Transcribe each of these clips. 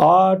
8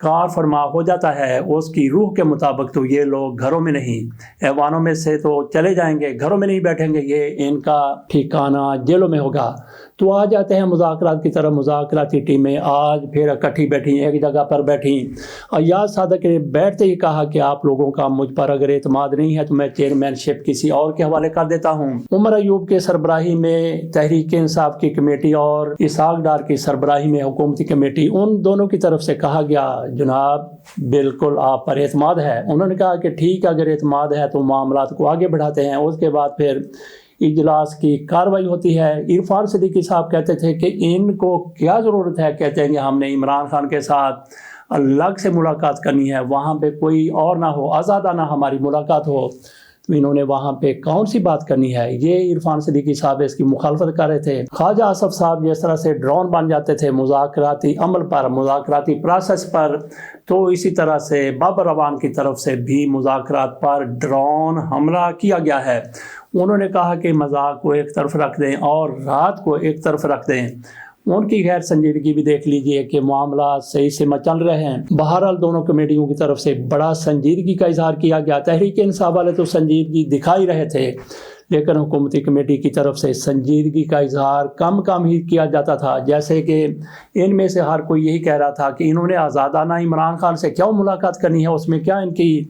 کار فرما ہو جاتا ہے اس کی روح کے مطابق، تو یہ لوگ گھروں میں نہیں، ایوانوں میں سے تو چلے جائیں گے، گھروں میں نہیں بیٹھیں گے، یہ ان کا ٹھکانہ جیلوں میں ہوگا۔ تو آ جاتے ہیں مذاکرات کی طرف۔ مذاکراتی ٹیمیں آج پھر اکٹھی بیٹھی، ایک جگہ پر بیٹھی۔ ایاز صادق نے بیٹھتے ہی کہا کہ آپ لوگوں کا مجھ پر اگر اعتماد نہیں ہے تو میں چیئرمین شپ کسی اور کے حوالے کر دیتا ہوں۔ عمر ایوب کے سربراہی میں تحریک انصاف کی کمیٹی اور اسحاق ڈار کی سربراہی میں حکومتی کمیٹی، ان دونوں کی طرف سے کہا گیا جناب بالکل آپ پر اعتماد ہے۔ انہوں نے کہا کہ ٹھیک ہے، اگر اعتماد ہے تو معاملات کو آگے بڑھاتے ہیں۔ اس کے بعد پھر اجلاس کی کاروائی ہوتی ہے۔ عرفان صدیقی صاحب کہتے تھے کہ ان کو کیا ضرورت ہے، کہتے ہیں کہ ہم نے عمران خان کے ساتھ الگ سے ملاقات کرنی ہے، وہاں پہ کوئی اور نہ ہو، آزادانہ ہماری ملاقات ہو۔ تو انہوں نے وہاں پہ کون سی بات کرنی ہے، یہ عرفان صدیقی صاحب اس کی مخالفت کر رہے تھے۔ خواجہ آصف صاحب جس طرح سے ڈرون بن جاتے تھے مذاکراتی عمل پر، مذاکراتی پروسیس پر، تو اسی طرح سے بابر اعوان کی طرف سے بھی مذاکرات پر ڈرون حملہ کیا گیا ہے۔ انہوں نے کہا کہ مذاق کو ایک طرف رکھ دیں اور رات کو ایک طرف رکھ دیں۔ ان کی غیر سنجیدگی بھی دیکھ لیجئے کہ معاملات صحیح سے چل رہے ہیں۔ بہرحال دونوں کمیٹیوں کی طرف سے بڑا سنجیدگی کا اظہار کیا گیا۔ تحریک انصاف والے تو سنجیدگی دکھائی رہے تھے، لیکن حکومتی کمیٹی کی طرف سے سنجیدگی کا اظہار کم ہی کیا جاتا تھا، جیسے کہ ان میں سے ہر کوئی یہی کہہ رہا تھا کہ انہوں نے آزادانہ عمران خان سے کیوں ملاقات کرنی ہے، اس میں کیا ان کی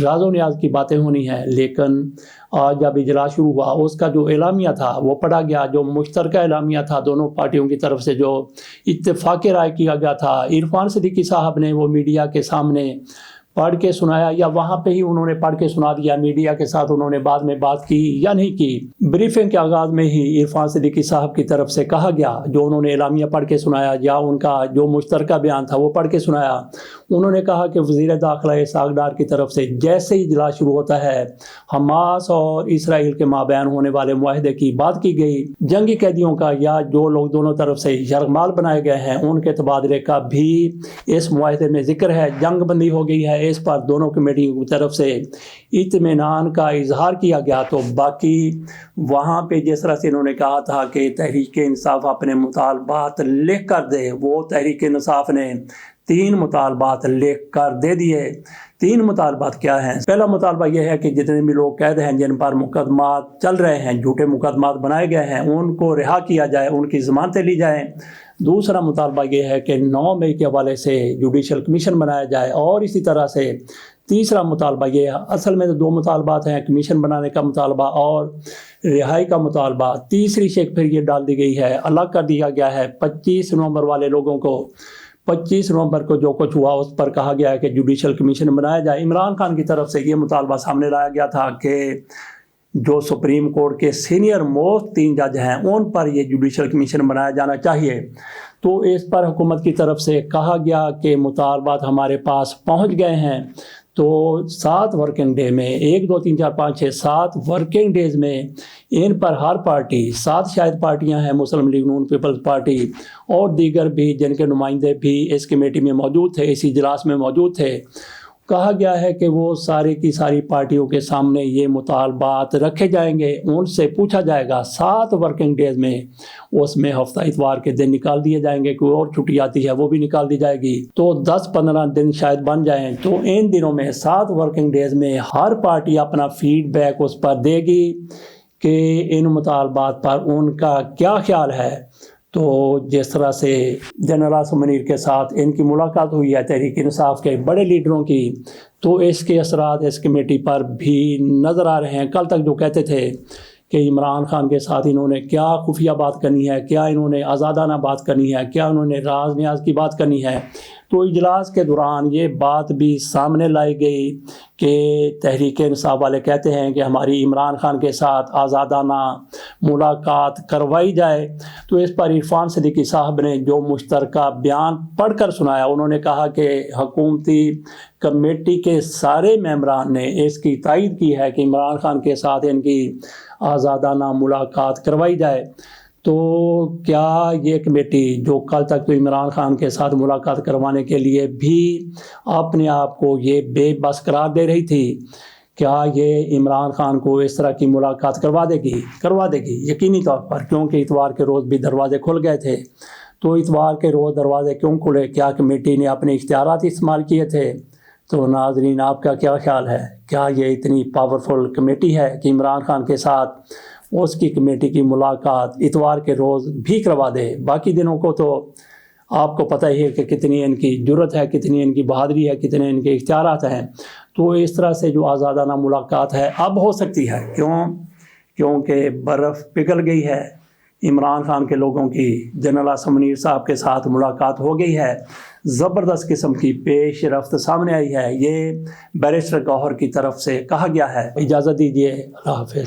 راز و نیاز کی باتیں ہونی ہیں۔ لیکن آج جب اجلاس شروع ہوا، اس کا جو اعلامیہ تھا وہ پڑھا گیا، جو مشترکہ اعلامیہ تھا دونوں پارٹیوں کی طرف سے، جو اتفاق رائے کیا گیا تھا، عرفان صدیقی صاحب نے وہ میڈیا کے سامنے پڑھ کے سنایا، یا وہاں پہ ہی انہوں نے پڑھ کے سنا دیا، میڈیا کے ساتھ انہوں نے بعد میں بات کی یا نہیں کی۔ بریفنگ کے آغاز میں ہی عرفان صدیقی صاحب کی طرف سے کہا گیا، جو انہوں نے اعلامیہ پڑھ کے سنایا یا ان کا جو مشترکہ بیان تھا وہ پڑھ کے سنایا، انہوں نے کہا کہ وزیر داخلہ اسحاق ڈار کی طرف سے جیسے ہی اجلاس شروع ہوتا ہے حماس اور اسرائیل کے مابین ہونے والے معاہدے کی بات کی گئی، جنگی قیدیوں کا یا جو لوگ دونوں طرف سے یرغمال بنائے گئے ہیں ان کے تبادلے کا بھی اس معاہدے میں ذکر ہے، جنگ بندی ہو گئی ہے، اس پر دونوں کمیٹیوں کی طرف سے اطمینان کا اظہار کیا گیا۔ تو باقی وہاں پہ جس طرح سے انہوں نے کہا تھا کہ تحریک انصاف اپنے مطالبات لکھ کر دے، وہ تحریک انصاف نے 3 مطالبات لکھ کر دے دیے۔ 3 مطالبات کیا ہیں؟ پہلا مطالبہ یہ ہے کہ جتنے بھی لوگ قید ہیں، جن پر مقدمات چل رہے ہیں، جھوٹے مقدمات بنائے گئے ہیں، ان کو رہا کیا جائے، ان کی ضمانتیں لی جائیں۔ دوسرا مطالبہ یہ ہے کہ 9 مئی کے حوالے سے جوڈیشل کمیشن بنایا جائے، اور اسی طرح سے تیسرا مطالبہ یہ ہے، اصل میں تو 2 مطالبات ہیں، کمیشن بنانے کا مطالبہ اور رہائی کا مطالبہ۔ تیسری شک پھر یہ ڈال دی گئی ہے، الگ کر دیا گیا ہے 25 نومبر والے لوگوں کو۔ 25 نومبر کو جو کچھ ہوا اس پر کہا گیا ہے کہ جوڈیشل کمیشن بنایا جائے۔ عمران خان کی طرف سے یہ مطالبہ سامنے لایا گیا تھا کہ جو سپریم کورٹ کے سینئر موسٹ 3 جج ہیں ان پر یہ جوڈیشل کمیشن بنایا جانا چاہیے۔ تو اس پر حکومت کی طرف سے کہا گیا کہ مطالبات ہمارے پاس پہنچ گئے ہیں، تو 7 ورکنگ ڈے میں 1 2 3 4 5 6 7 ورکنگ ڈیز میں ان پر ہر پارٹی، 7 شاید پارٹیاں ہیں، مسلم لیگ نون پیپلز پارٹی اور دیگر بھی جن کے نمائندے بھی اس کمیٹی میں موجود تھے، اس اجلاس میں موجود تھے، کہا گیا ہے کہ وہ ساری کی ساری پارٹیوں کے سامنے یہ مطالبات رکھے جائیں گے، ان سے پوچھا جائے گا 7 ورکنگ ڈیز میں، اس میں ہفتہ اتوار کے دن نکال دیے جائیں گے، کوئی اور چھٹی آتی ہے وہ بھی نکال دی جائے گی، تو 10-15 دن شاید بن جائیں۔ تو ان دنوں میں 7 ورکنگ ڈیز میں ہر پارٹی اپنا فیڈ بیک اس پر دے گی کہ ان مطالبات پر ان کا کیا خیال ہے۔ تو جس طرح سے جنرل عاصم منیر کے ساتھ ان کی ملاقات ہوئی ہے تحریک انصاف کے بڑے لیڈروں کی، تو اس کے اثرات اس کمیٹی پر بھی نظر آ رہے ہیں۔ کل تک جو کہتے تھے کہ عمران خان کے ساتھ انہوں نے کیا خفیہ بات کرنی ہے، کیا انہوں نے آزادانہ بات کرنی ہے، کیا انہوں نے راز نیاز کی بات کرنی ہے، تو اجلاس کے دوران یہ بات بھی سامنے لائی گئی کہ تحریک انصاف والے کہتے ہیں کہ ہماری عمران خان کے ساتھ آزادانہ ملاقات کروائی جائے۔ تو اس پر عرفان صدیقی صاحب نے جو مشترکہ بیان پڑھ کر سنایا، انہوں نے کہا کہ حکومتی کمیٹی کے سارے ممبران نے اس کی تائید کی ہے کہ عمران خان کے ساتھ ان کی آزادانہ ملاقات کروائی جائے۔ تو کیا یہ کمیٹی جو کل تک تو عمران خان کے ساتھ ملاقات کروانے کے لیے بھی اپنے آپ کو یہ بے بس قرار دے رہی تھی، کیا یہ عمران خان کو اس طرح کی ملاقات کروا دے گی؟ یقینی طور پر، کیونکہ اتوار کے روز بھی دروازے کھل گئے تھے۔ تو اتوار کے روز دروازے کیوں کھلے؟ کیا کمیٹی نے اپنے اختیارات استعمال کیے تھے؟ تو ناظرین، آپ کا کیا خیال ہے؟ کیا یہ اتنی پاورفل کمیٹی ہے کہ عمران خان کے ساتھ اس کی کمیٹی کی ملاقات اتوار کے روز بھی کروا دے؟ باقی دنوں کو تو آپ کو پتہ ہی ہے کہ کتنی ان کی جرت ہے، کتنی ان کی بہادری ہے، کتنے ان کے اختیارات ہیں۔ تو اس طرح سے جو آزادانہ ملاقات ہے اب ہو سکتی ہے، کیونکہ برف پگھل گئی ہے۔ عمران خان کے لوگوں کی جنرل عاصم منیر صاحب کے ساتھ ملاقات ہو گئی ہے، زبردست قسم کی پیش رفت سامنے آئی ہے، یہ بیرسٹر گوہر کی طرف سے کہا گیا ہے۔ اجازت دیجیے، اللہ حافظ۔